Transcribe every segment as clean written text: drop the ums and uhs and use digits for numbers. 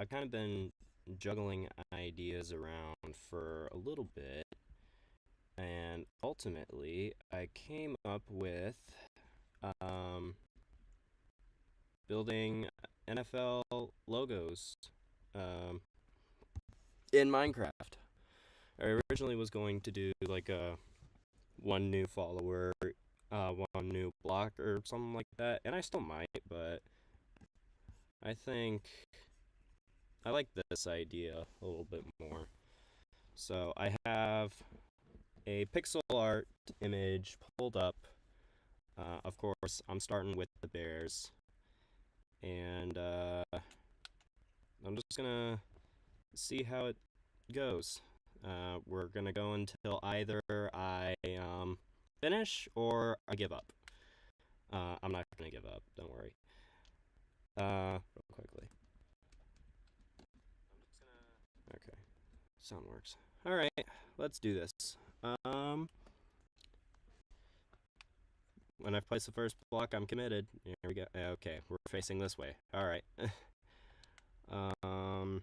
I've kind of been juggling ideas around for a little bit, and ultimately, I came up with um, building NFL logos um, in Minecraft. I originally was going to do like a one new follower, one new block, or something like that, and I still might, but I think I like this idea a little bit more. So I have a pixel art image pulled up. Of course, I'm starting with the bears, and I'm just gonna see how it goes. We're gonna go until either I finish or I give up. I'm not gonna give up. Don't worry. Real quickly. Okay, sound works. All right, let's do this. Um, when I've placed the first block, I'm committed. Here we go. Okay, we're facing this way. All right. um,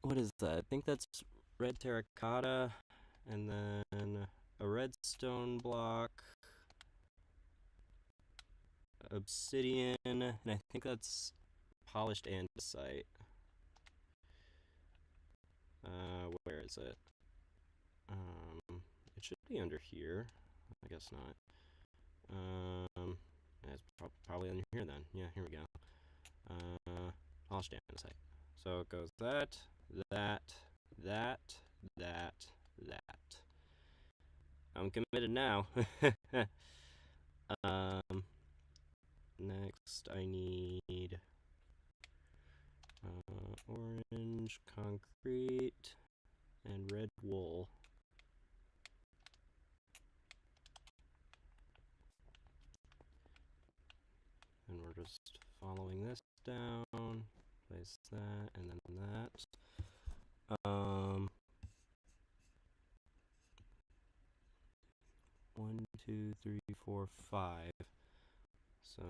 what is that? I think that's red terracotta, and then a redstone block, obsidian, and I think that's polished andesite. Where is it? It should be under here. I guess not. It's probably under here then. Yeah, here we go. Polished andesite. So it goes that, that, that, that, that. I'm committed now. um, Next I need orange concrete and red wool. And we're just following this down. Place that and then that. 1, 2, 3, 4, 5. So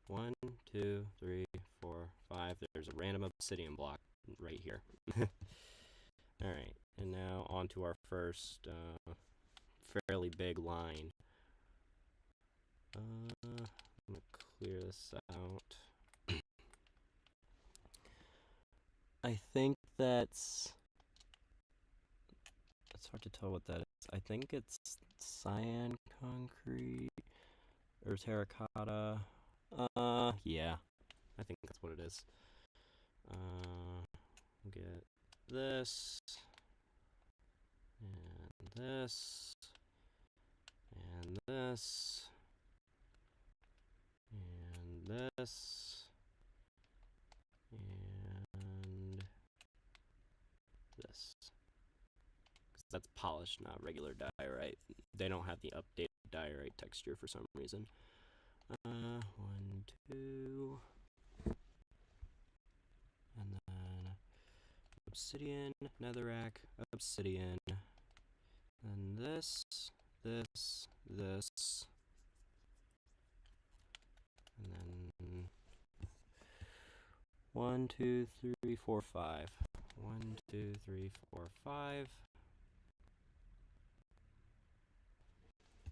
1, 2, 3, 4, 5. There's a random obsidian block right here. All right, and now on to our first fairly big line. I'm gonna clear this out. I think it's hard to tell what that is. I think it's cyan concrete or terracotta. Yeah, I think that's what it is. Get this and this and this and this and this. Because that's polished, not regular diorite. They don't have the updated diorite texture for some reason. 1, 2, and then obsidian, netherrack, obsidian, and this, this, and then 1, 2, 3, 4, 5. 1, 2, 3, 4, 5.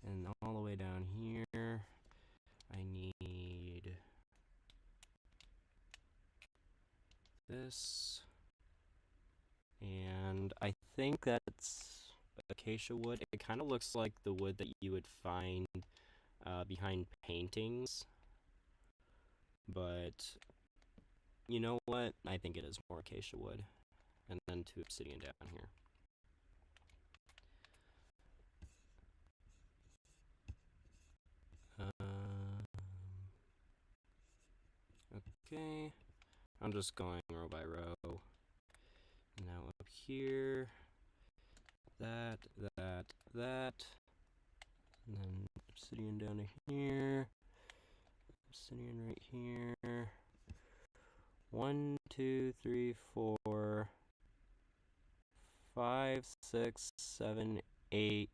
And all the way down here, I need this. And I think that's acacia wood. It kind of looks like the wood that you would find behind paintings. But you know what? I think it is more acacia wood. And then 2 obsidian down here. Okay. I'm just going row by row. Now up here, that, and then obsidian down to here, obsidian right here. 1, 2, 3, 4, 5, 6, 7, 8.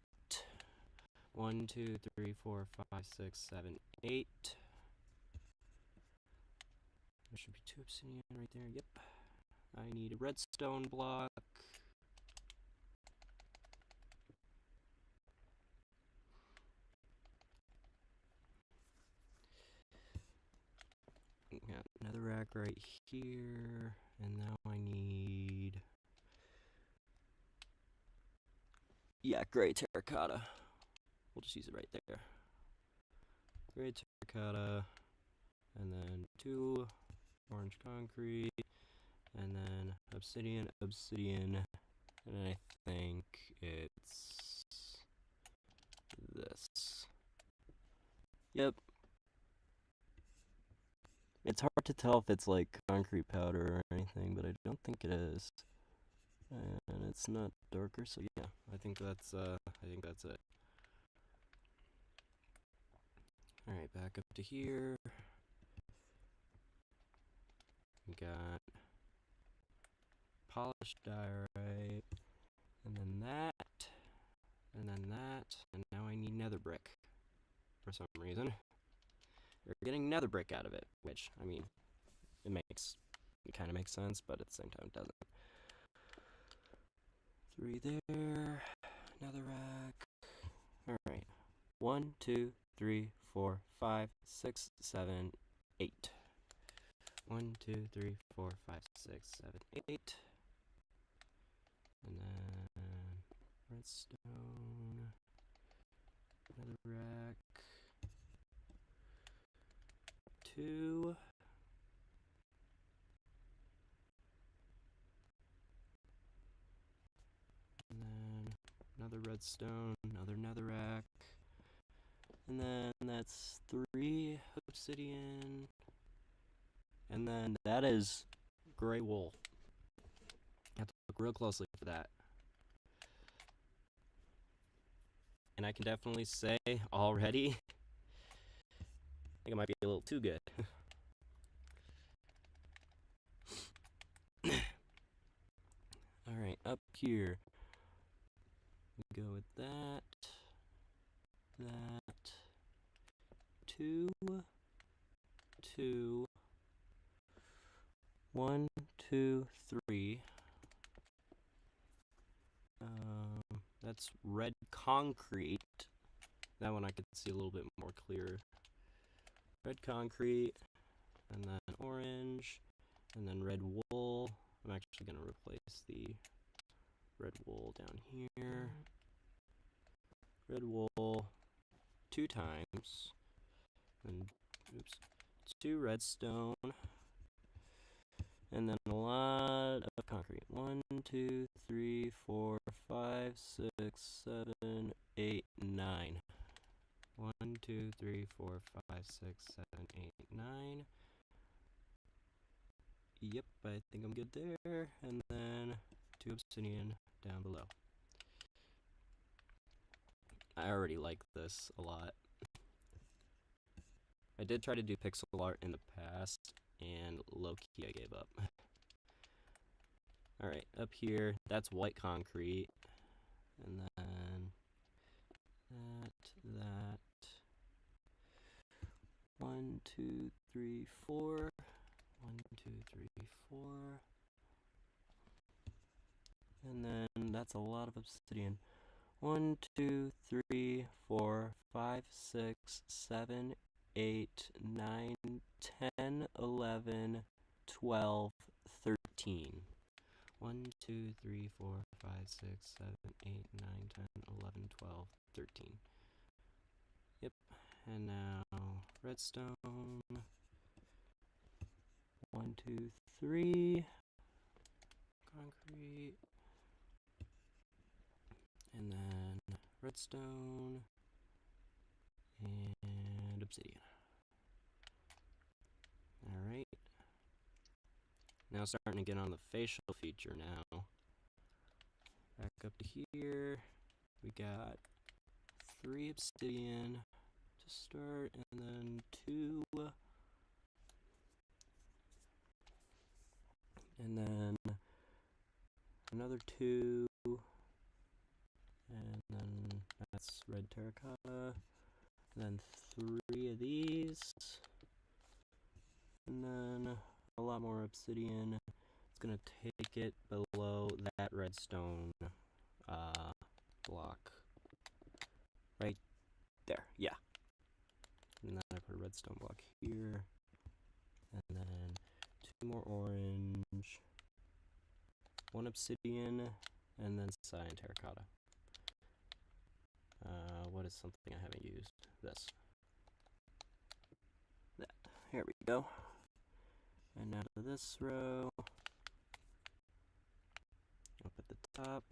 1, 2, 3, 4, 5, 6, 7, 8. 2 obsidian right there. Yep. I need a redstone block. Got another rack right here, and now I need, yeah, gray terracotta. We'll just use it right there. Gray terracotta, and then 2 orange concrete, and then obsidian, and I think it's this. Yep. It's hard to tell if it's like concrete powder or anything, but I don't think it is. And it's not darker, so yeah, I think that's it. Alright, back up to here. We got polished diorite, and then that, and then that, and now I need nether brick for some reason. We're getting nether brick out of it, which, I mean, it kind of makes sense, but at the same time it doesn't. 3 there, nether rack. Alright, 1, 2, 3, 4, 5, 6, 7, 8. 1, 2, 3, 4, 5, 6, 7, 8. And then redstone, nether rack, 2. And then another redstone, another netherrack. And then that's 3 obsidian. And then that is gray wool. You have to look real closely for that. And I can definitely say already, I think it might be a little too good. Alright, up here. We go with that. 2, 2, 1, 2, 3. That's red concrete. That one I could see a little bit more clear. Red concrete, and then orange, and then red wool. I'm actually going to replace the red wool down here. Red wool 2 times, and 2 redstone, and then a lot of concrete. 1, 2, 3, 4, 5, 6, 7, 8, 9. 1, 2, 3, 4, 5, 6, 7, 8, 9. Yep, I think I'm good there. And then 2 obsidian down below. I already like this a lot. I did try to do pixel art in the past, and low-key I gave up. Alright, up here, that's white concrete. And then that. 1, 2, 3, 4. 1, 2, 3, 4. And then that's a lot of obsidian. 1, 2, 3, 4, 5, 6, 7, 8, 9, 10, 11, 12, 13. 1, 2, 3, 4, 5, 6, 7, 8, 9, 10, 11, 12, 13. Yep. And now redstone. 1, 2, 3. Concrete. And then redstone. And obsidian. Alright. Now starting to get on the facial feature now. Back up to here. We got 3 obsidian to start, and then 2. And then another 2. And then that's red terracotta. And then 3 of these. And then a lot more obsidian. It's gonna take it below that redstone block. Right there, yeah. And then I put a redstone block here. And then 2 more orange. 1 obsidian, and then cyan terracotta. What is something I haven't used? This. That. Here we go. And now to this row. Up at the top.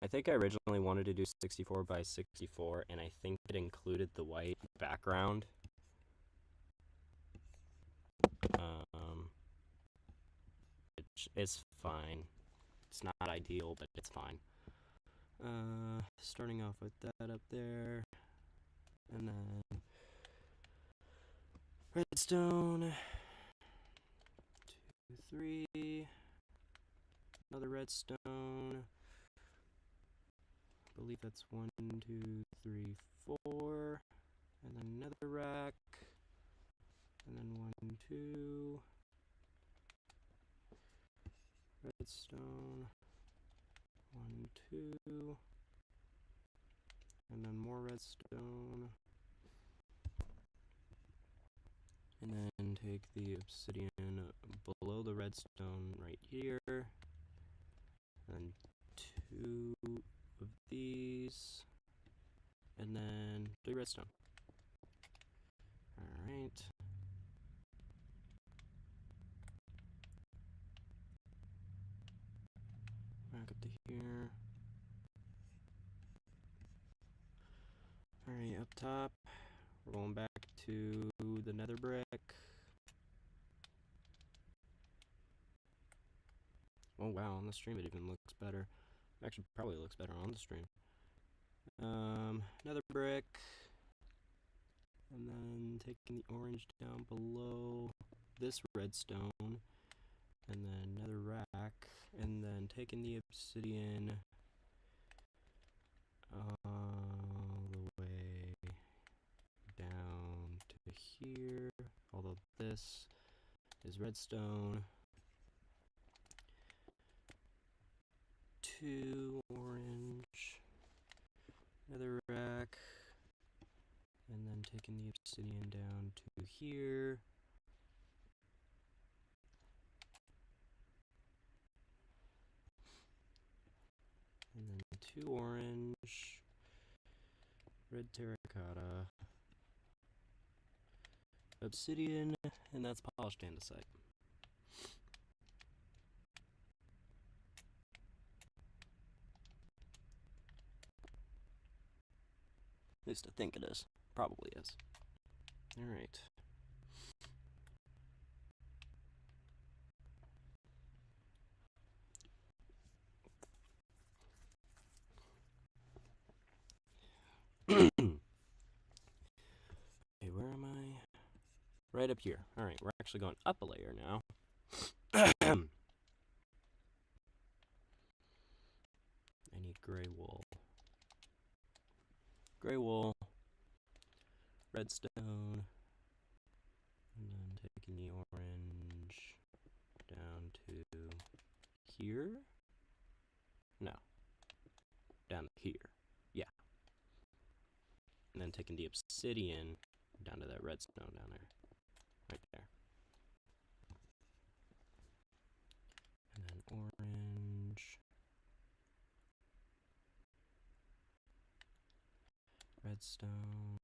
I think I originally wanted to do 64 by 64, and I think it included the white background. Which is fine. It's not ideal, but it's fine. Starting off with that up there. And then redstone. 2, 3. Another redstone. I believe that's 1, 2, 3, 4. And then another rack. And then 1, 2. Redstone. 1, 2. And then more redstone. And then take the obsidian below the redstone right here. And 2 of these. And then 3 redstone. Alright. Back up to here. Alright, up top. We're going back to the nether brick. Oh wow, on the stream it even looks better. Actually, probably looks better on the stream. Nether brick. And then taking the orange down below this redstone. And then another rack. And then taking the obsidian all the way down to here. Although this is redstone. 2 orange. Another rack. And then taking the obsidian down to here. And then 2 orange. Red terracotta. Obsidian, and that's polished andesite. At least I think it is. Probably is. Alright. Okay, where am I? Right up here. Alright, we're actually going up a layer now. I need gray wool. Gray wool. Redstone. And then taking the orange down to here. No. Down here. Yeah. And then taking the obsidian down to that redstone down there. Right there. And then orange. Redstone.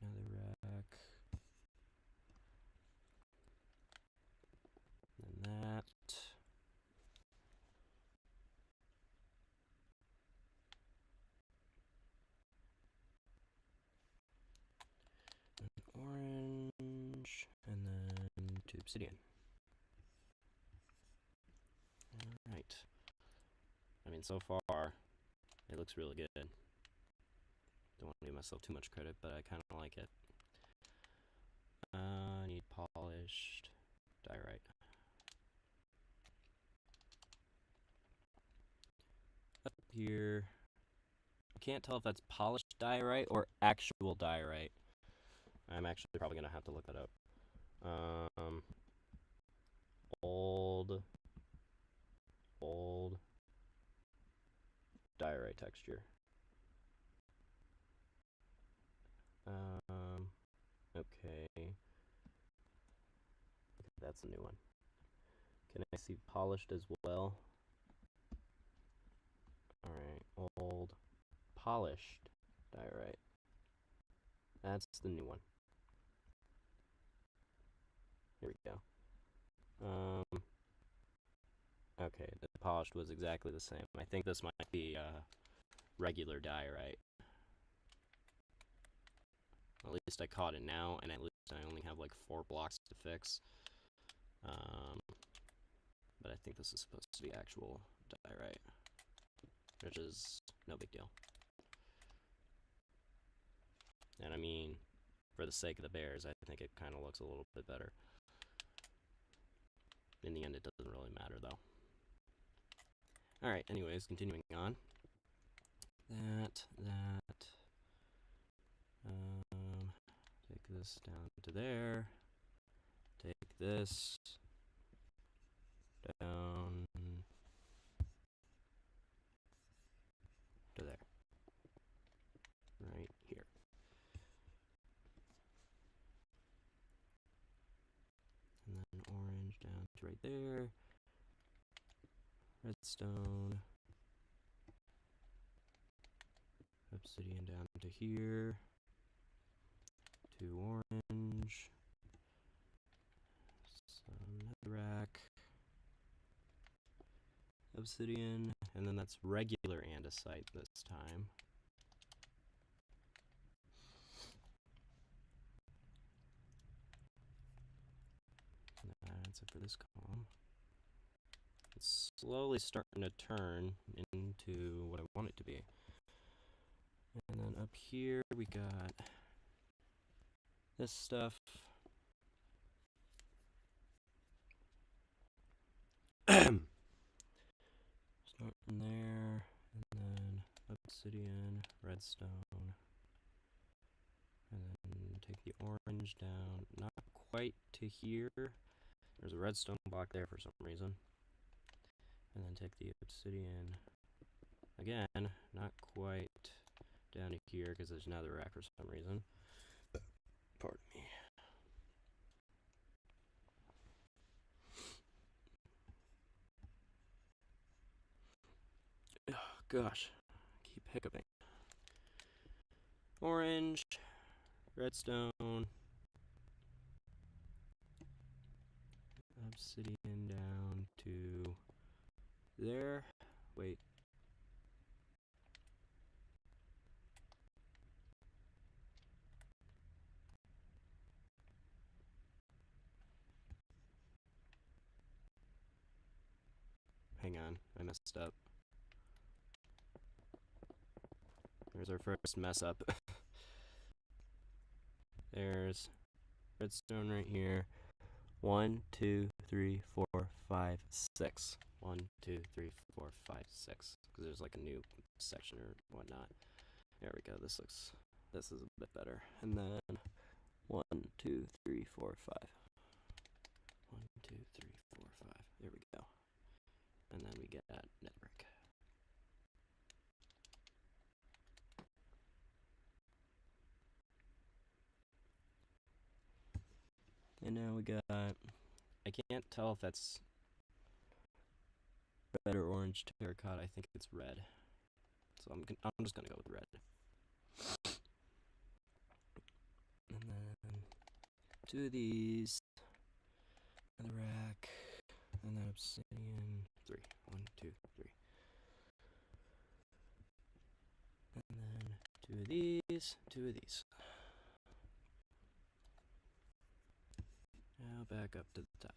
Another rack. And that. Orange, and then 2 obsidian. Alright. I mean, so far, it looks really good. Don't want to give myself too much credit, but I kind of like it. I need polished diorite. Up here, I can't tell if that's polished diorite or actual diorite. I'm actually probably gonna have to look that up. Old diorite texture. Okay. That's a new one. Can I see polished as well? Alright, old polished diorite. That's the new one. Here we go. Okay, the polished was exactly the same. I think this might be regular diorite. At least I caught it now, and at least I only have like 4 blocks to fix. But I think this is supposed to be actual diorite, which is no big deal. And I mean, for the sake of the bears, I think it kind of looks a little bit better. In the end, it doesn't really matter, though. Alright, anyways, continuing on. Take this down to there. Take this down to there. Right here. And then orange down to right there. Redstone. Obsidian down to here. 2 orange. Some netherrack. Obsidian. And then that's regular andesite this time. That's it for this column. It's slowly starting to turn into what I want it to be. And then up here we got this stuff. Starting there, and then obsidian, redstone, and then take the orange down, not quite to here. There's a redstone block there for some reason. And then take the obsidian, again, not quite down to here because there's netherrack for some reason. Pardon me. Oh, gosh, keep hiccuping. Orange, redstone, obsidian down to there. Wait. Hang on, I messed up. There's our first mess up. There's redstone right here. 1, 2, 3, 4, 5, 6. 1, 2, 3, 4, 5, 6. Because there's like a new section or whatnot. There we go. This is a bit better. And then 1, 2, 3, 4, 5. 1, 2, 3, 4, 5. There we go. And then we get network. And now we got, I can't tell if that's red or orange terracotta. I think it's red. So I'm just gonna go with red. And then 2 of these, netherrack, and then obsidian. 3. 1, 2, 3. And then 2 of these, 2 of these. Now back up to the top.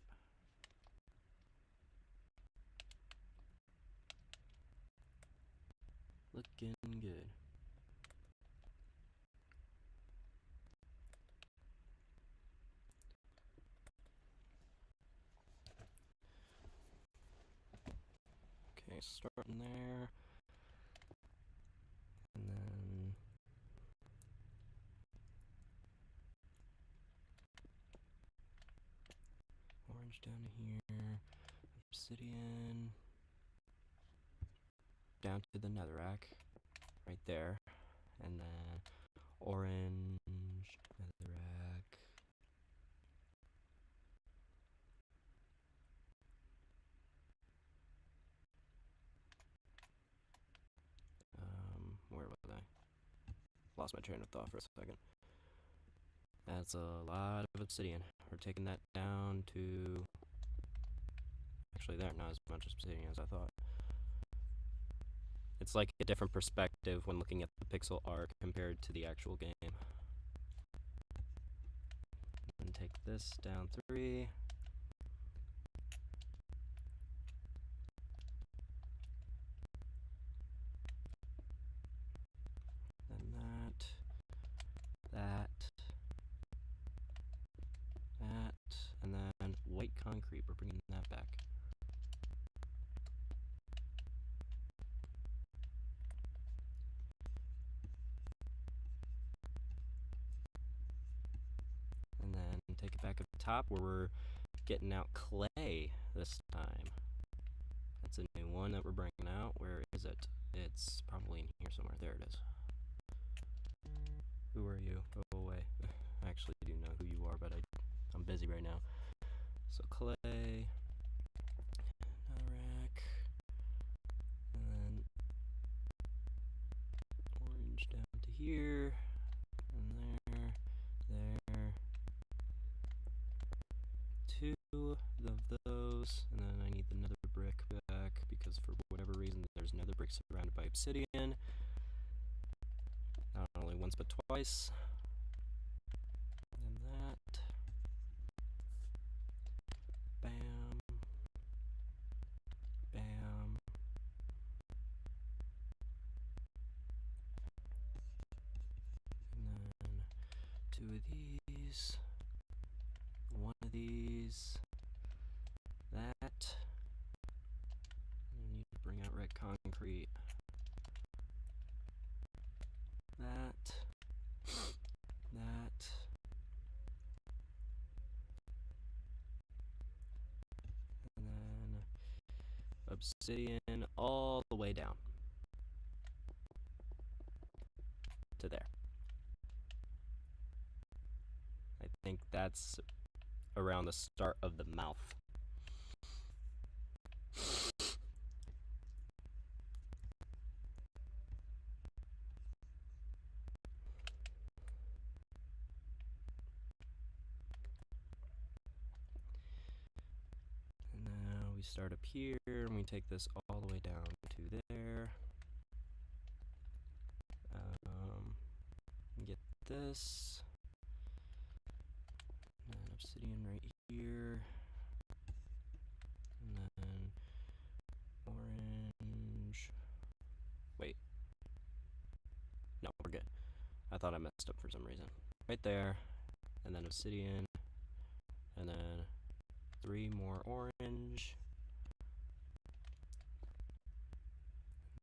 Looking good. Okay, starting there. And then down to here. Obsidian. Down to the netherrack. Right there. And then orange, netherrack. Where was I? Lost my train of thought for a second. That's a lot of obsidian. We're taking that down to... Actually, there, not as much obsidian as I thought. It's like a different perspective when looking at the pixel art compared to the actual game. And take this down 3. Then that, and then white concrete. We're bringing that back. And then take it back up top where we're getting out clay this time. That's a new one that we're bringing out. Where is it? It's probably in here somewhere. There it is. Who are you? Go away. I actually do know who you are, but I'm busy right now. So clay, netherrack, and then orange down to here, and there. 2 of those, and then I need the nether brick back because for whatever reason there's nether brick surrounded by obsidian. Not only once but twice. And that. Bam. Bam. And then 2 of these. 1 of these. That. I need to bring out red concrete. That. And then obsidian all the way down to there. I think that's around the start of the mouth. And now we start up here and we take this all the way down to there. Get this. And then obsidian right here. And then orange. Wait. No, we're good. I thought I messed up for some reason. Right there. And then obsidian. And then 3 more orange.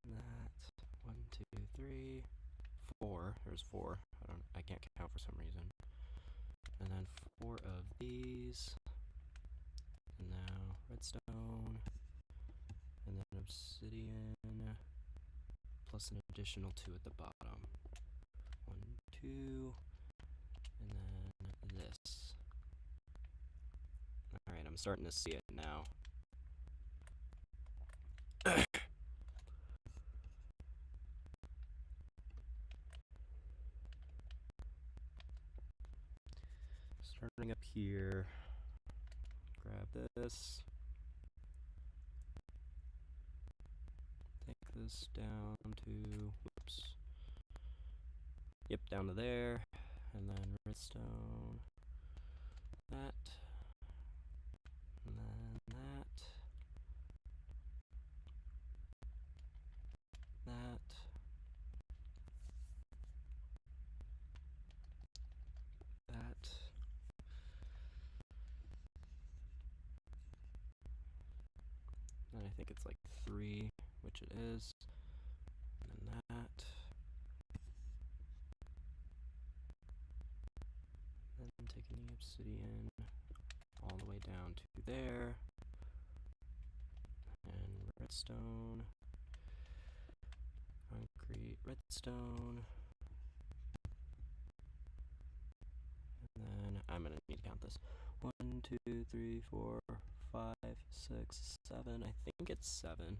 And that. 1, 2, 3, 4. There's 4. I can't count for some reason. And then 4 of these. And now redstone. And then obsidian. Plus an additional 2 at the bottom. 1, 2. And then this. Alright, I'm starting to see it now. Starting up here. Grab this. Take this down to, whoops. Yep, down to there. And then redstone. That. And then that. That. That. And I think it's like 3, which it is. And then that. And then taking the obsidian all the way down to there. And redstone, concrete, redstone. And then I'm gonna need to count this. 1, 2, 3, 4, 5, 6, 7. I think it's 7.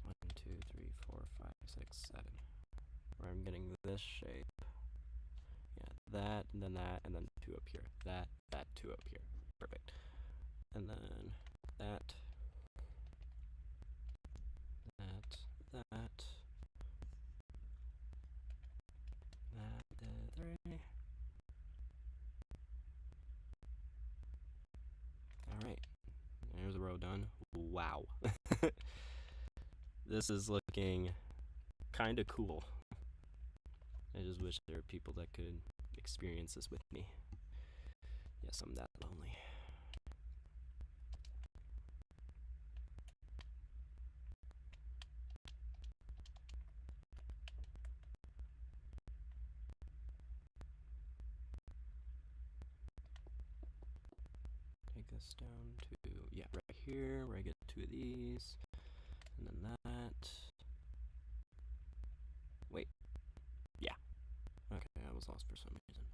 1, 2, 3, 4, 5, 6, 7. Where I'm getting this shape. Yeah, that, and then that, and then 2 up here. That, 2 up here. Perfect. And then that, that, 3. Alright, there's a row done. Wow. This is looking kind of cool. I just wish there were people that could experience this with me. Yes, I'm that lonely. Take this down to, yeah, right here, where I get 2 of these. And then that. Wait. Yeah. Okay, I was lost for some reason.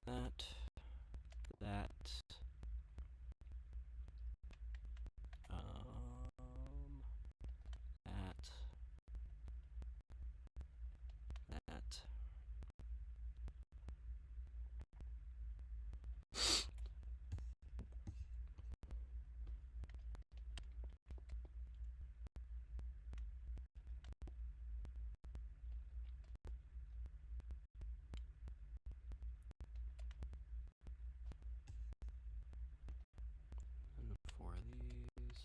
That. That. That. That. And 4 of these.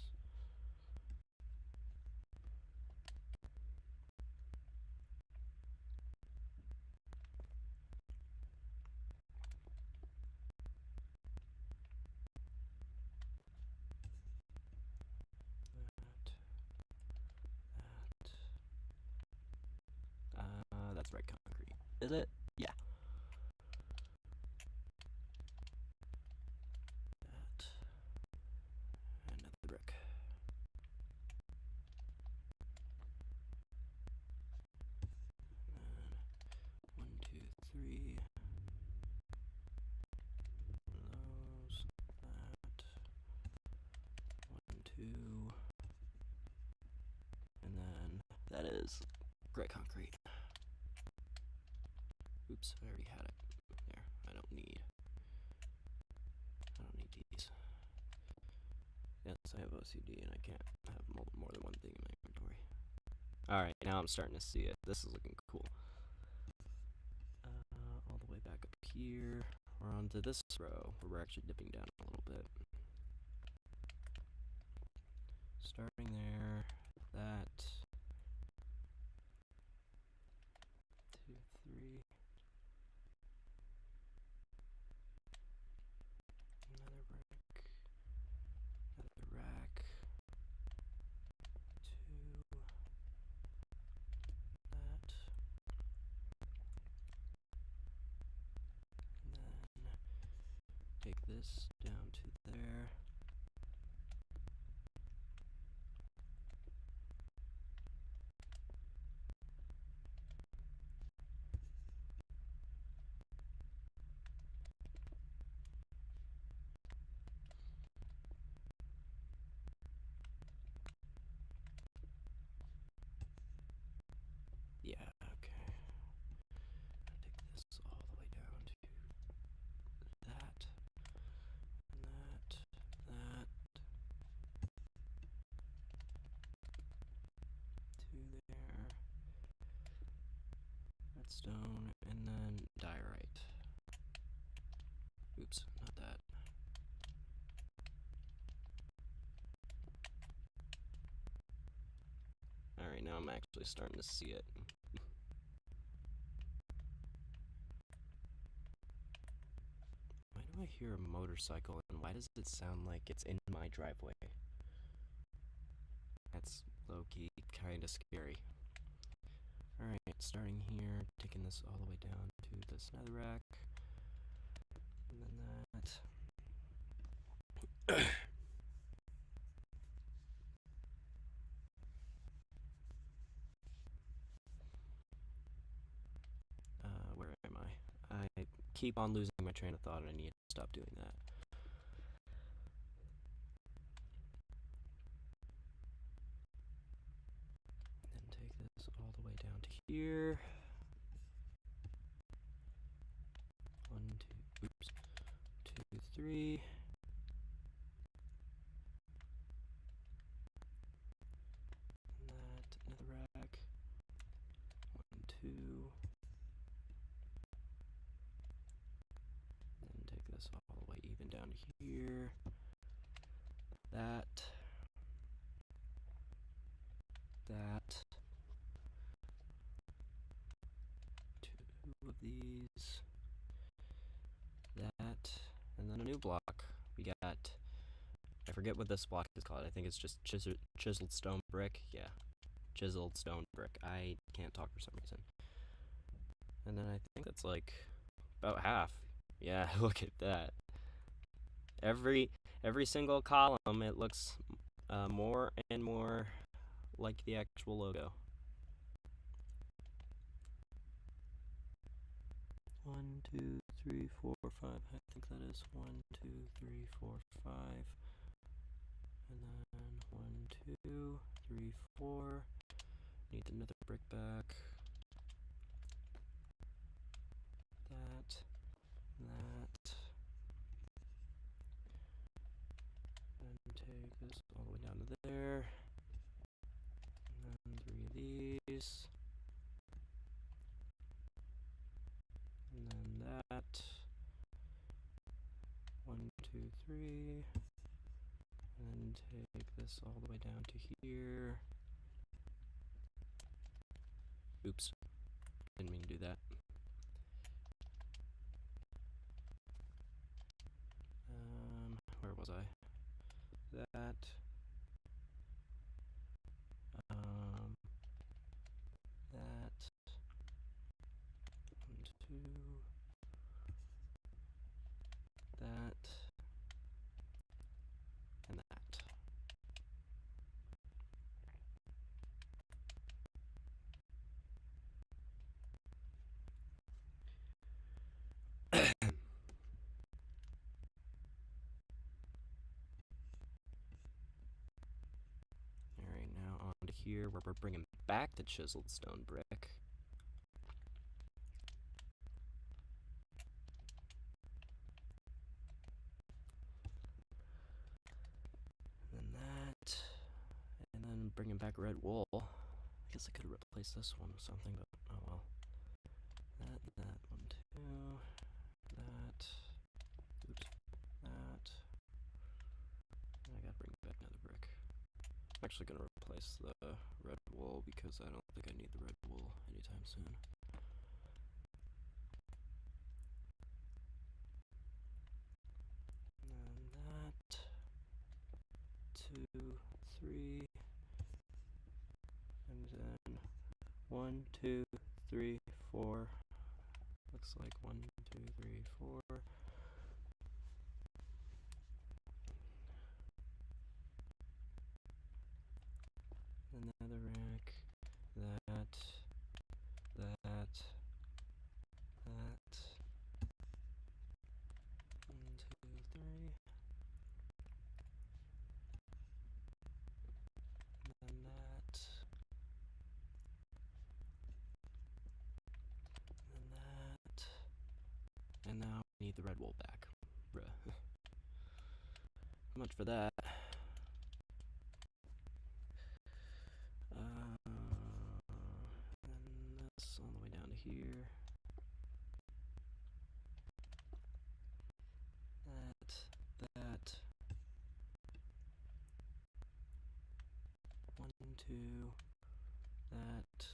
That's right concrete. Is it? Yeah. That. Another brick. And then 1, 2, 3. Those. That. 1, 2. And then that is gray concrete. Oops, I already had it. There. I don't need these. Yes, I have OCD and I can't have more than one thing in my inventory. Alright, now I'm starting to see it. This is looking cool. All the way back up here. We're on to this row where we're actually dipping down a little bit. Starting there. That. 2, 3. Another brick. Another rack. 2. That. And then take this down to there. Yeah, okay. Take this all the way down to that, and that, to there. Redstone, and then diorite. Oops, not that. Alright, now I'm actually starting to see it. Why do I hear a motorcycle and why does it sound like it's in my driveway? That's low-key kinda scary. Alright, starting here, taking this all the way down to this netherrack. And then that. Where am I? I keep on losing my train of thought, and I need to stop doing that. Then take this all the way down to here. 1, 2, oops, 2, 3. And that, another rack. 1, 2. Then take this all the way even down to here. That. Two of these. That. And then a new block. We got, I forget what this block is called. I think it's just chiseled stone brick. Yeah, chiseled stone brick. I can't talk for some reason. And then I think that's like about half. Yeah, look at that. Every single column, it looks more and more like the actual logo. 1, 2, 3, 4, 5. I think that is 1, 2, 3, 4, 5. And then 1, 2, 3, 4. Need another brick back. That. And take this all the way down to there. And then 3 of these. And then that. 1, 2, 3. And take this all the way down to here. Oops. Didn't mean to do that. Where was I? That. That. 1, 2. That. And that. Alright, now on to here where we're bringing back the chiseled stone brick. And then that. And then bringing back red wool. I guess I could have replaced this one with something, but oh well. That, 1, 2. That. Oops. That. And I gotta bring back another brick. I'm actually gonna replace the red wool because I don't think I need the red wool anytime soon. And that. 2, 3. And then 1, 2, 3, 4. Looks like 1, 2, 3, 4. Another rack. That. 1, 2, 3. And then that. And that. And now we need the red wool back. Bruh. How much for that? And that's all the way down to here. That. 1, 2. That.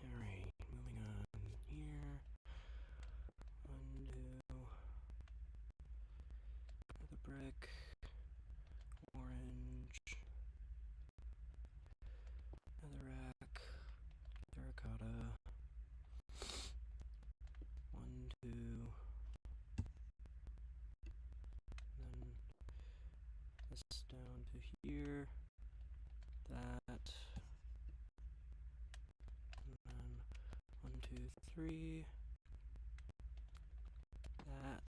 Alright, moving on here. 1, 2. The brick. Orange. this down to here, that, and then 1, 2, 3, that,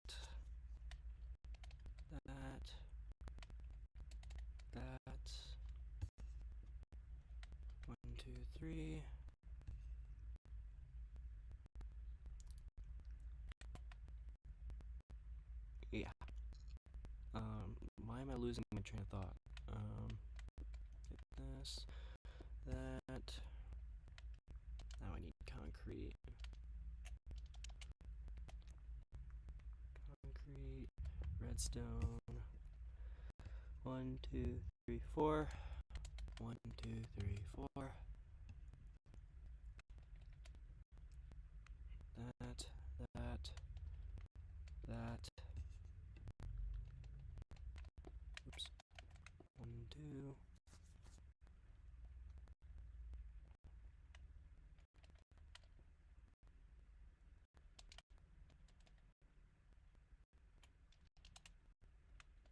that, 1, 2, 3. Yeah. Why am I losing my train of thought? Get this, that. Now I need concrete. Concrete, redstone. 1, 2, 3, 4. 1, 2, 3, 4. That, that, that. Oops. 1, 2.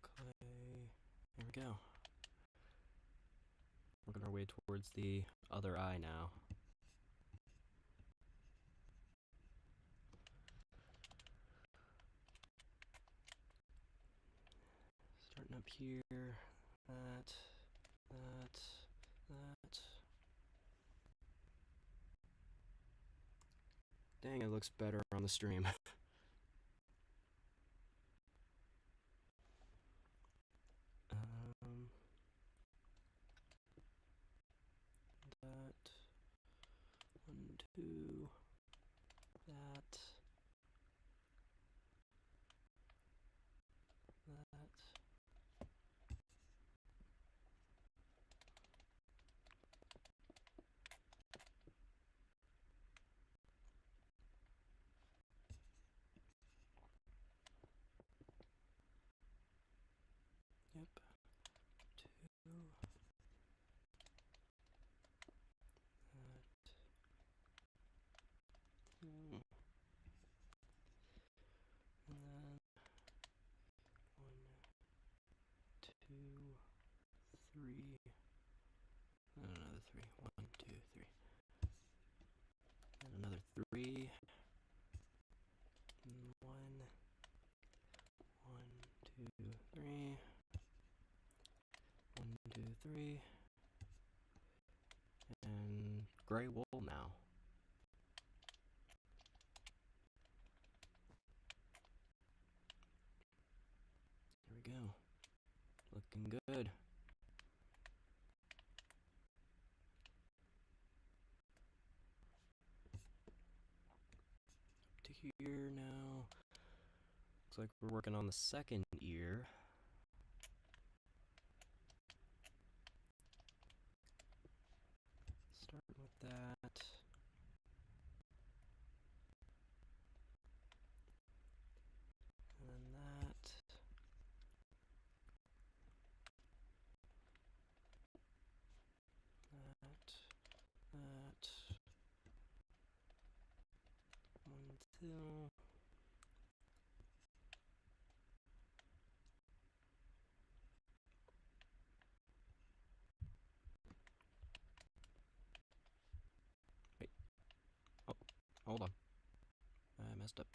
Clay. There we go. Working our way towards the other eye now. Starting up here. That. Dang, it looks better on the stream. That. 1, 2. That. Yep. 2. That. And then 1, 2, 3. And another 3. 1, 2, 3. And another 3. 1, 2, 3. 1, 2, 3. And gray wool now. There we go. Looking good. Up to here now. Looks like we're working on the second ear. Start with that. And then that. That. 1, 2. Wait. Oh, hold on. I messed up.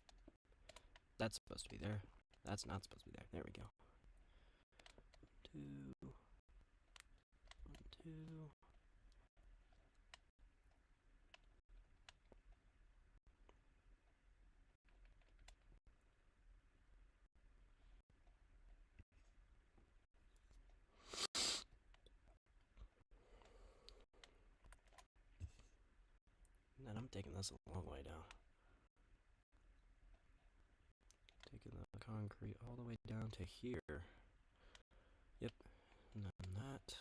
That's supposed to be there. That's not supposed to be there. There we go. 2. 1, 2. And then I'm taking this a long way down. Taking the concrete all the way down to here. Yep. And then that.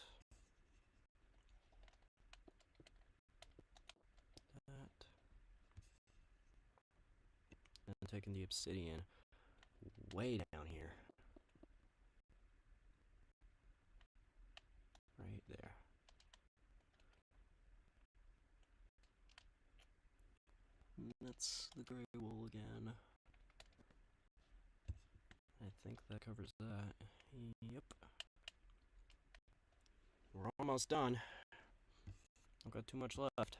That. And taking the obsidian way down here. Right there. And that's the gray wool again. I think that covers that. Yep. We're almost done. I've got too much left.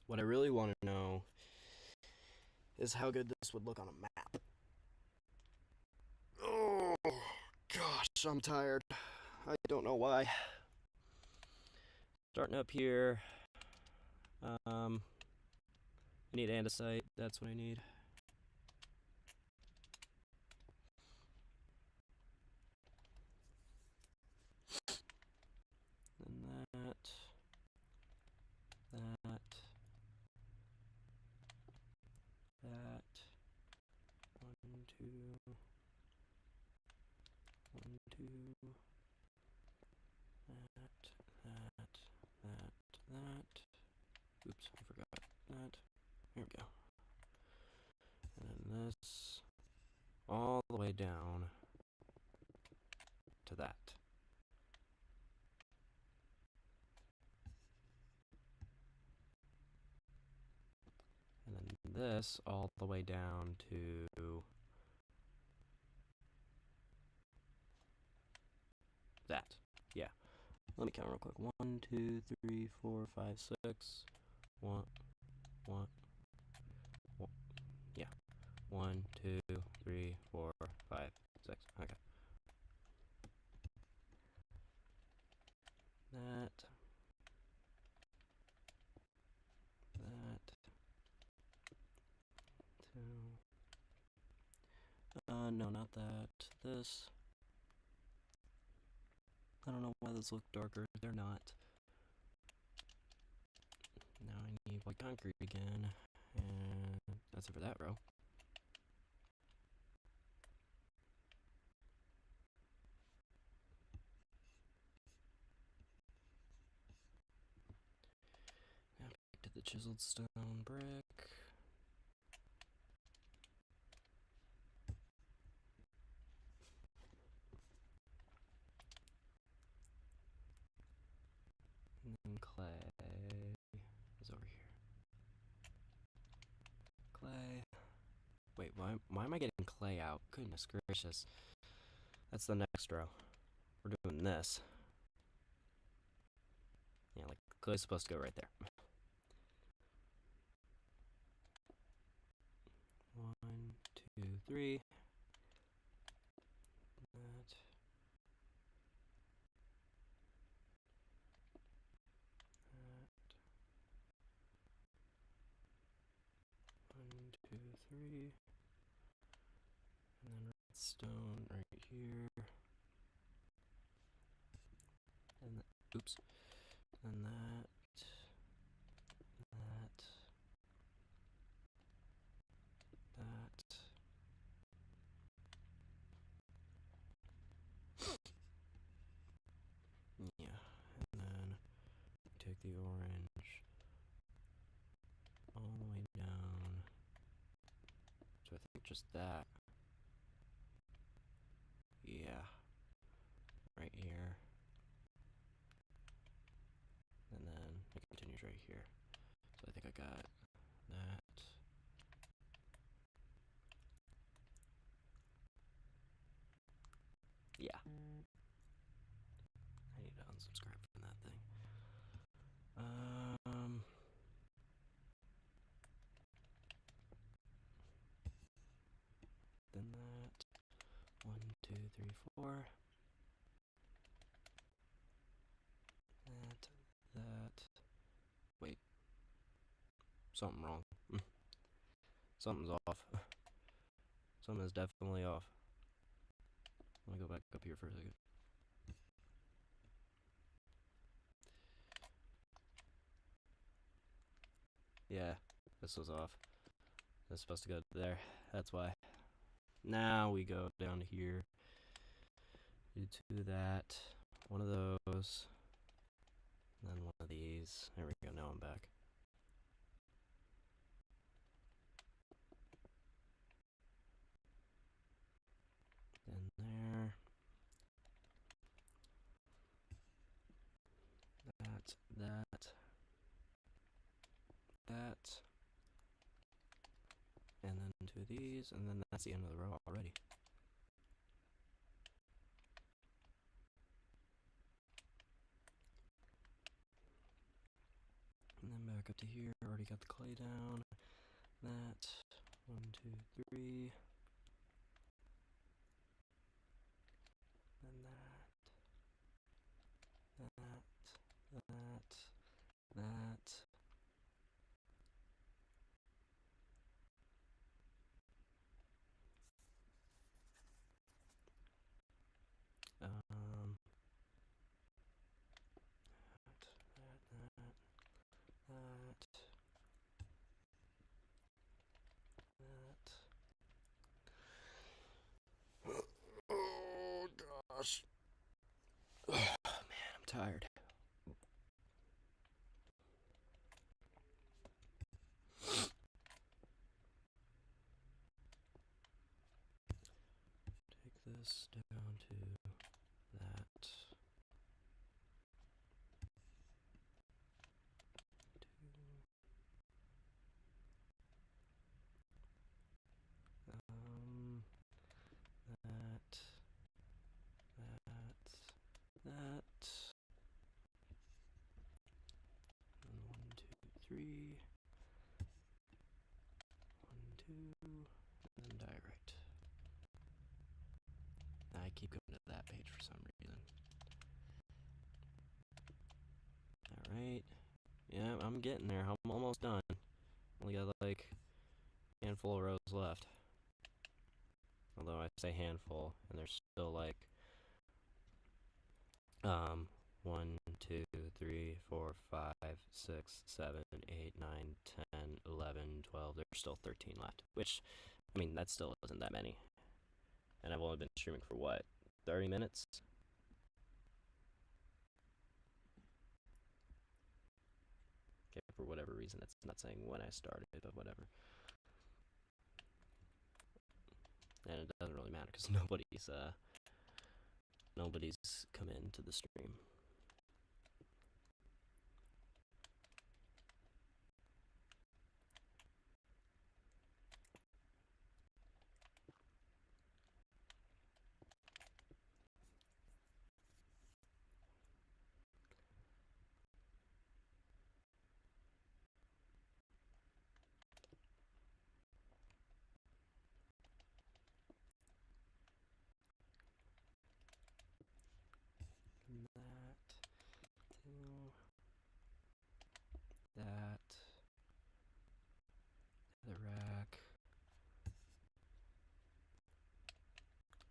What I really want to know is how good this would look on a map. Oh, gosh, I'm tired. I don't know why. Starting up here. I need andesite. That's what I need. And that. That. 1, 2. 1, 2. That. Oops, I forgot that. Here we go. And then this all the way down to that. And then this all the way down to that. Yeah. Let me count real quick. 1, 2, 3, 4, 5, 6. 1. Yeah. 1, 2, 3, 4, 5, 6. Okay. That. No, not that. This. I don't know why those look darker. They're not. Now I need white concrete again. And that's it for that row. Now back to the chiseled stone brick. And then clay is over here. Clay. Wait, why am I getting clay out? Goodness gracious. That's the next row. We're doing this. Yeah, like clay's supposed to go right there. 1, 2, 3. That. One, two, three. And then redstone right here. And oops. And that. Yeah. And then take the orange all the way down. So I think just that. Yeah. Right here. And then it continues right here. So I think I got that. Yeah. I need to unsubscribe from that thing. Then that. 1, 2, 3, 4. That. Wait. Something wrong. Something's off. Something is definitely off. Let me go back up here for a second. Yeah, this was off. It's supposed to go there. That's why. Now we go down to here. Do that. One of those. And then one of these. There we go. Now I'm back. Then there. That. And then to of these, and then that's the end of the row already. And then back up to here, already got the clay down. That, 1, 2, 3. Then that, that, that. Oh gosh. Oh man, I'm tired. Take this down to that. That. And 1, 2, 3. 1, 2, and then direct. I keep going to that page for some reason. Alright. Yeah, I'm getting there. I'm almost done. Only got like a handful of rows left. Although I say handful, and there's still like 1, 2, 3, 4, 5, 6, 7, 8, 9, 10, 11, 12. There's still 13 left. Which, I mean, that still isn't that many. And I've only been streaming for what, 30 minutes? Okay, for whatever reason, it's not saying when I started, but whatever. And it doesn't really matter because nobody's come into the stream. That, the rack.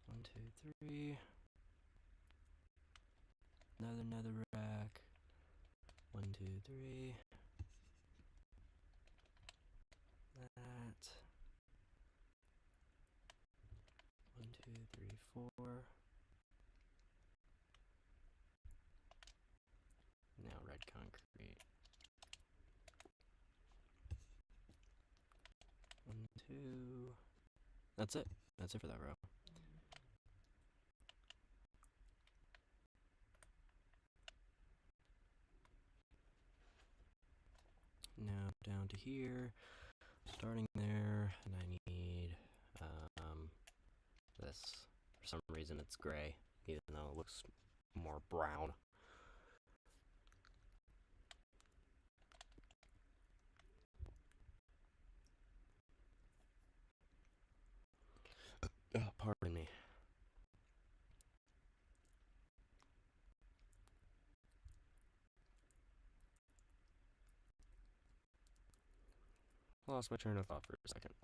1, 2, 3. Another rack. 1, 2, 3. That. 1, 2, 3, 4. Now red concrete. 1, 2. That's it. That's it for that row. Now down to here, starting there, and I need this. For some reason it's gray, even though it looks more brown. Pardon me. Lost my train of thought for a second.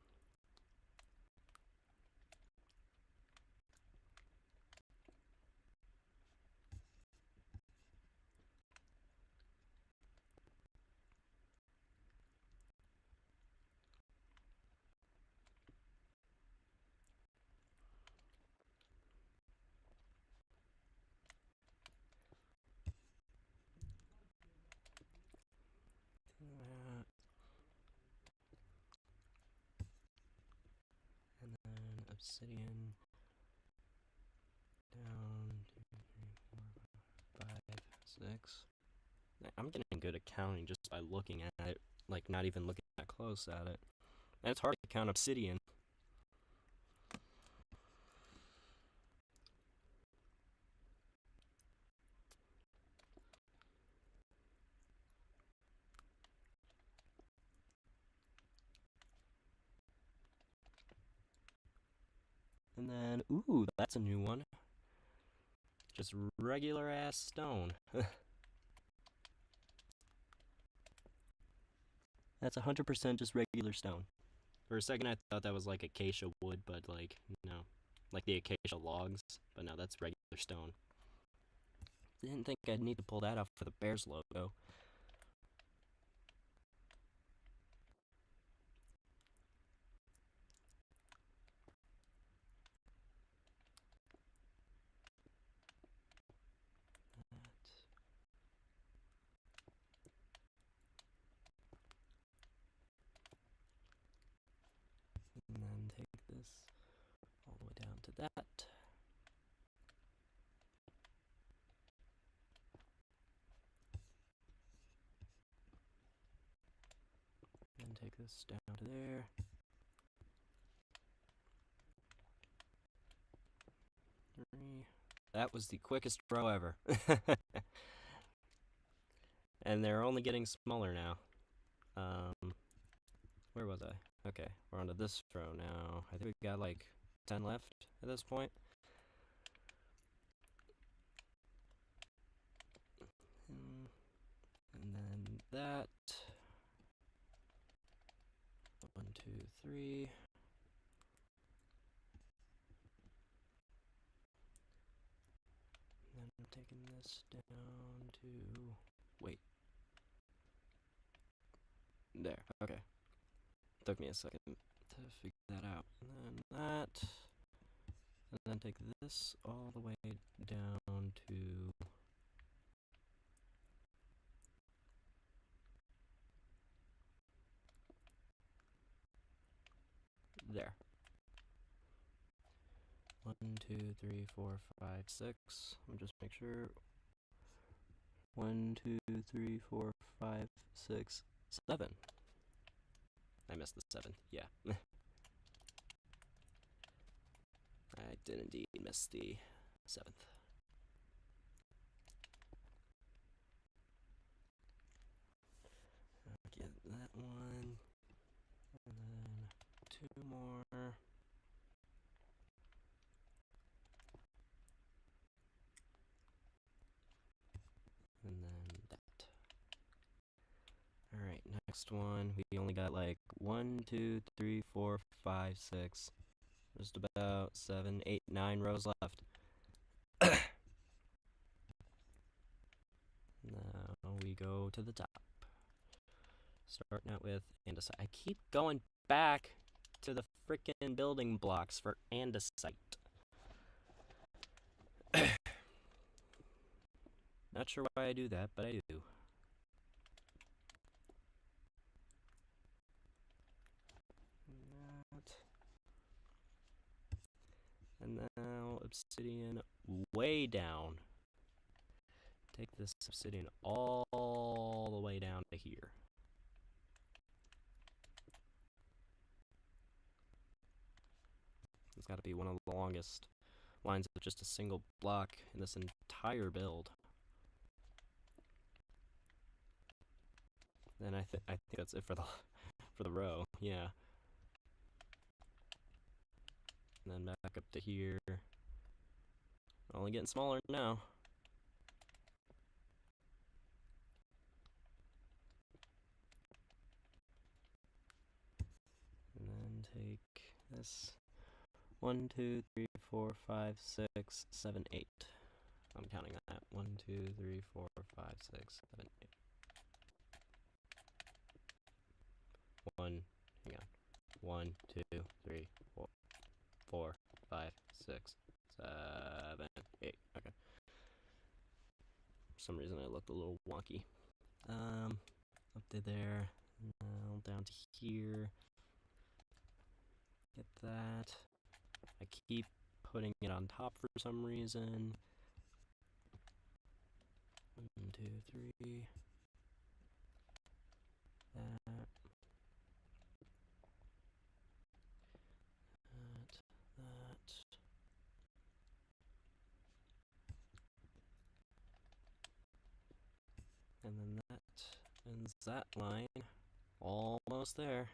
And then obsidian down 2, 3, 4, 5, 6. I'm getting good at counting just by looking at it, like not even looking that close at it. And it's hard to count obsidian. then, ooh, that's a new one. Just regular ass stone. That's 100% just regular stone. For a second, I thought that was like acacia wood, but like, no. Like the acacia logs, but no, that's regular stone. Didn't think I'd need to pull that off for the Bears logo. And then take this all the way down to that. And take this down to there. That was the quickest row ever. And they're only getting smaller now. Where was I? Okay, we're onto this row now. I think we got like 10 left at this point. And then that. 1, 2, 3. And then I'm taking this down to. Wait. There, okay. Took me a second to figure that out. And then that. And then take this all the way down to. There. 1, 2, 3, 4, 5, 6. Let me just make sure. 1, 2, 3, 4, 5, 6, 7. I missed the 7. Yeah. I did indeed miss the 7th. Get that one. And then 2 more. And then that. Alright, next one. We only got like 1, 2, 3, 4, 5, 6. Just about 7, 8, 9 rows left. Now we go to the top. Starting out with andesite. I keep going back to the frickin' building blocks for andesite. Not sure why I do that, but I do. And now obsidian way down. Take this obsidian all the way down to here. It's got to be one of the longest lines of just a single block in this entire build. And I think that's it for the row. Yeah. And then back up to here. Only getting smaller now. And then take this. 1, 2, 3, 4, 5, 6, 7, 8. I'm counting that. 1, 2, 3, 4, 5, 6, 7, 8. 1, hang on. 1, 2, 3, 4, 4, 5, 6, 7, 8. Okay. For some reason I looked a little wonky. Up to there. Now down to here. Get that. I keep putting it on top for some reason. 1, 2, 3. That. That. And then that ends that line. Almost there.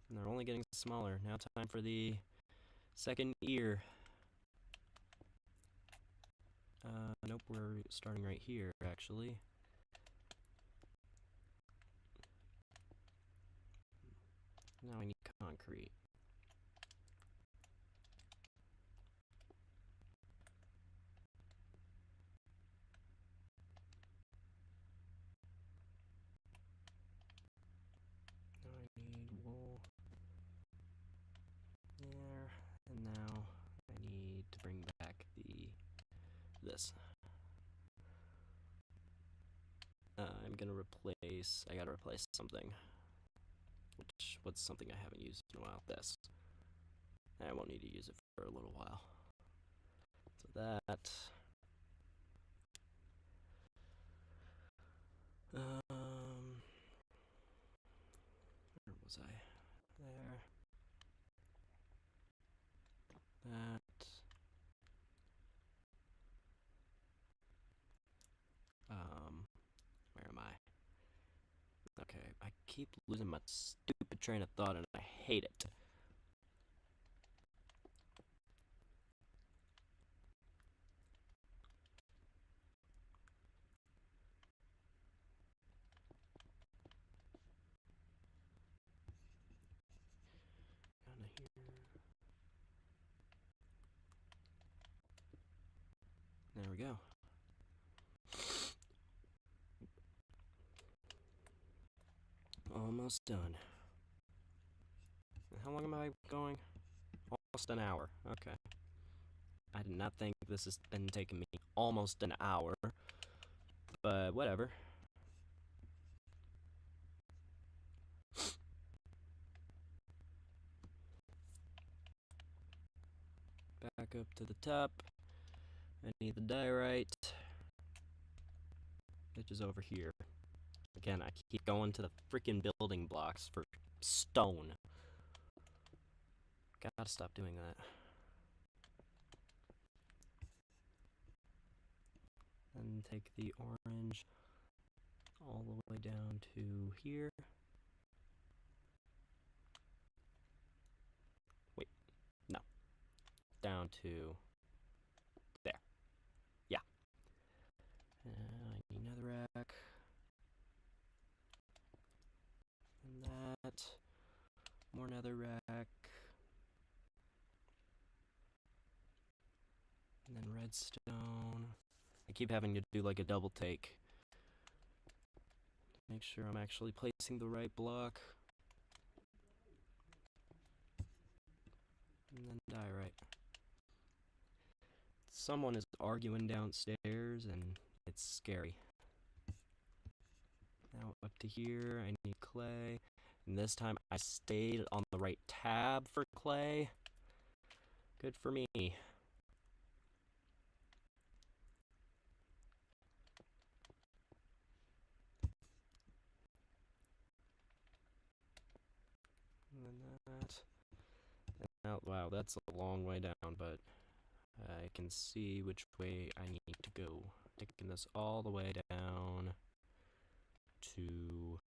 And they're only getting smaller. Now time for the second ear. Nope, we're starting right here, actually. Now we need concrete. Now I need wool there, and now I need to bring back this. I'm gonna replace. I gotta replace something. What's something I haven't used in a while? This. I won't need to use it for a little while. So that. Where was I? There. That. Where am I? Okay, I keep losing my stupid train of thought and I hate it. Down to here. There we go. Almost done. How long am I going? Almost an hour. Okay. I did not think this has been taking me almost an hour, but whatever. Back up to the top. I need the diorite, which is over here. Again, I keep going to the freaking building blocks for stone. Gotta stop doing that. And take the orange all the way down to here. Wait, no. Down to there. Yeah. I need netherrack. And that. More netherrack. And then redstone. I keep having to do like a double take. Make sure I'm actually placing the right block. And then diorite. Someone is arguing downstairs and it's scary. Now up to here, I need clay. And this time I stayed on the right tab for clay. Good for me. And then that. Now, wow, that's a long way down, but I can see which way I need to go. Taking this all the way down to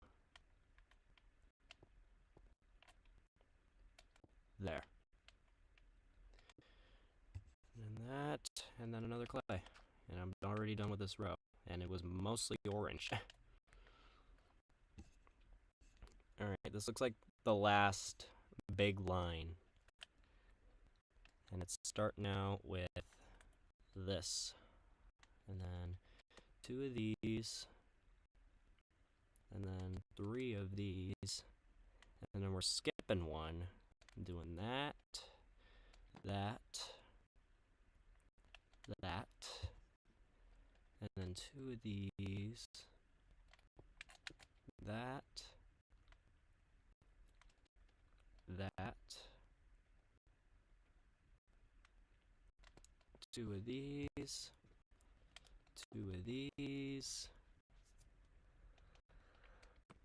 there. And that, and then another clay. And I'm already done with this row. And it was mostly orange. Alright, this looks like the last big line. And it's starting out with this. And then 2 of these. And then 3 of these. And then we're skipping one. Doing that. That. That. And then 2 of these. That. That. 2 of these. 2 of these.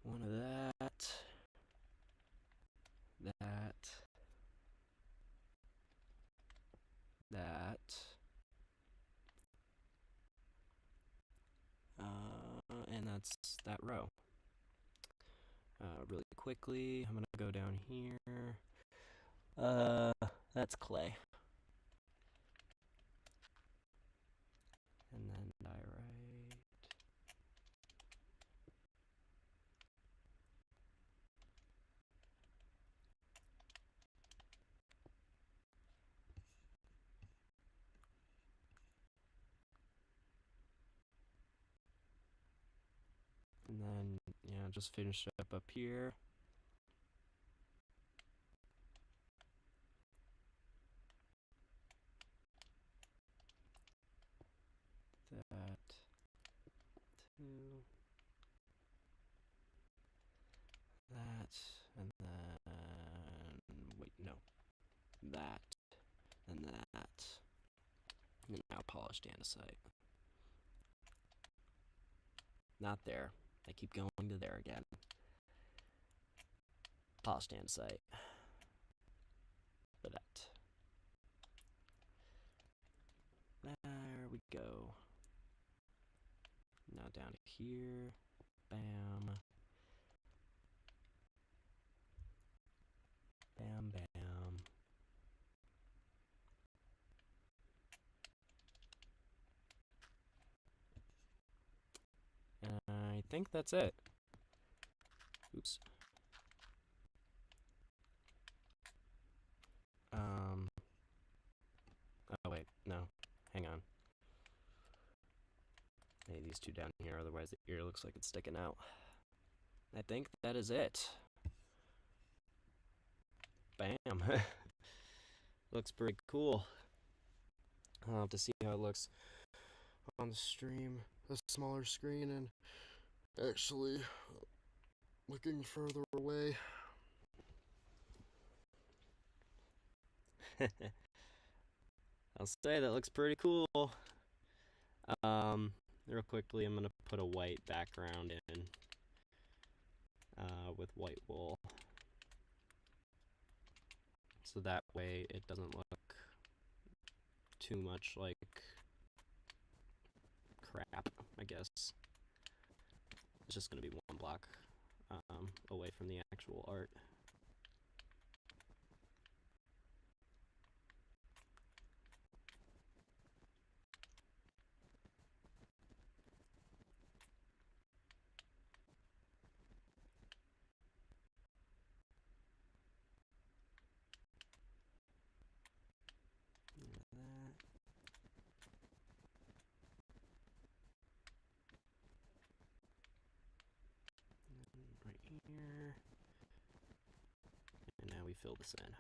1 of that. That. That. And that's that row. Really quickly. I'm gonna go down here. That's clay. And then diorite. And then, yeah, just finish up here. That, two, that, and then, wait, no, that, and that, and now polished andesite. Not there. I keep going to there again. Polished andesite. For that. There we go. Now down here. Bam. Bam, bam. And I think that's it. Oops. Oh wait, no. Hang on. Maybe these two down here, otherwise the ear looks like it's sticking out. I think that is it. Bam. Looks pretty cool. I'll have to see how it looks on the stream, a smaller screen, and actually looking further away. I'll say that looks pretty cool. Real quickly, I'm gonna put a white background in with white wool, so that way it doesn't look too much like crap, I guess. It's just gonna be one block away from the actual art. Right here. And now we fill this in.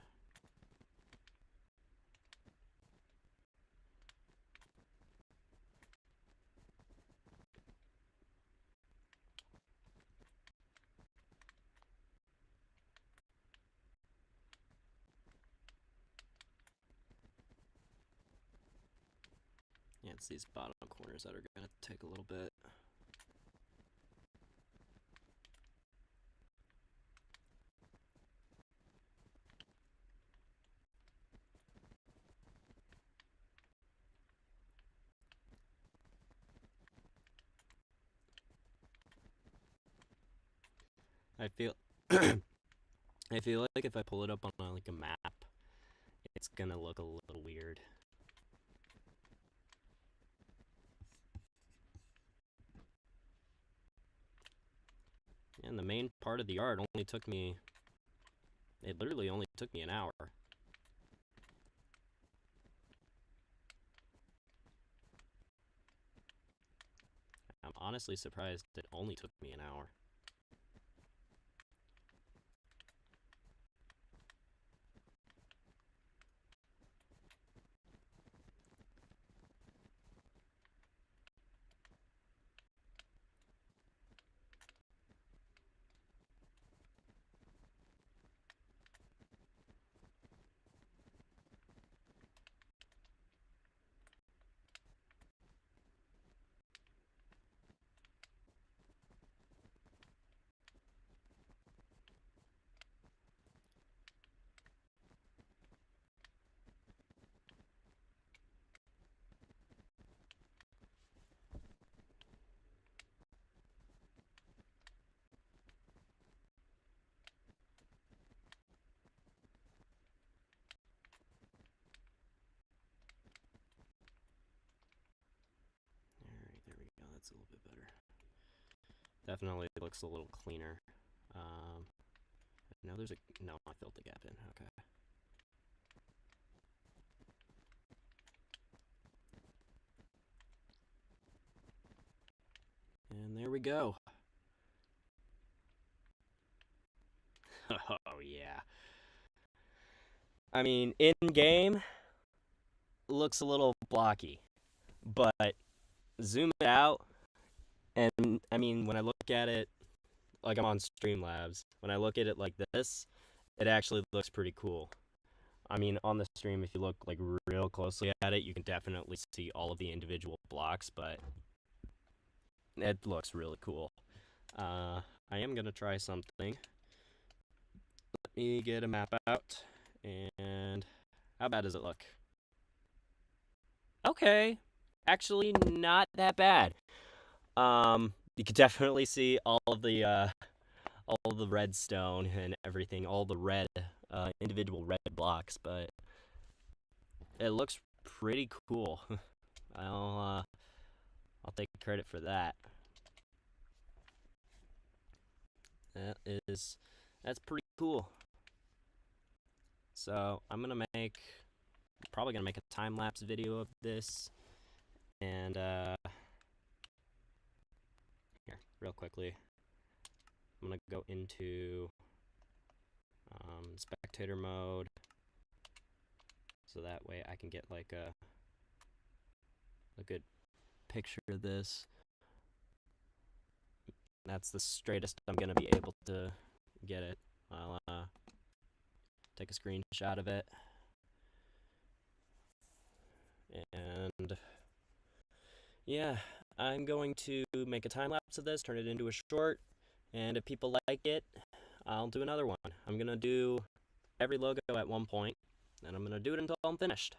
Yeah, it's these bottom corners that are gonna take a little bit. I feel I feel like if I pull it up on like a map, it's gonna look a little weird. And the main part of the art only took me, it literally only took me an hour. I'm honestly surprised it only took me an hour. Definitely looks a little cleaner. No, no, I filled the gap in. Okay. And there we go. Oh, yeah. I mean, in game, looks a little blocky, but zoom it out, and I mean, when I look at it, like I'm on Streamlabs, when I look at it like this, it actually looks pretty cool. I mean, on the stream, if you look like real closely at it, you can definitely see all of the individual blocks, but it looks really cool. I am gonna try something. Let me get a map out, and how bad does it look? Okay, actually not that bad. You can definitely see all of the redstone and everything, all the red, individual red blocks, but it looks pretty cool. I'll take credit for that. That's pretty cool. So probably gonna make a time lapse video of this, and here, real quickly, I'm gonna go into spectator mode, so that way I can get like a good picture of this. That's the straightest I'm gonna be able to get it. I'll take a screenshot of it, and yeah, I'm going to make a time lapse of this, turn it into a short, and if people like it, I'll do another one. I'm gonna do every logo at one point, and I'm gonna do it until I'm finished.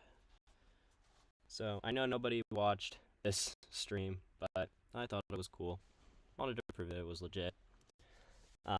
So I know nobody watched this stream, but I thought it was cool. Wanted to prove it was legit.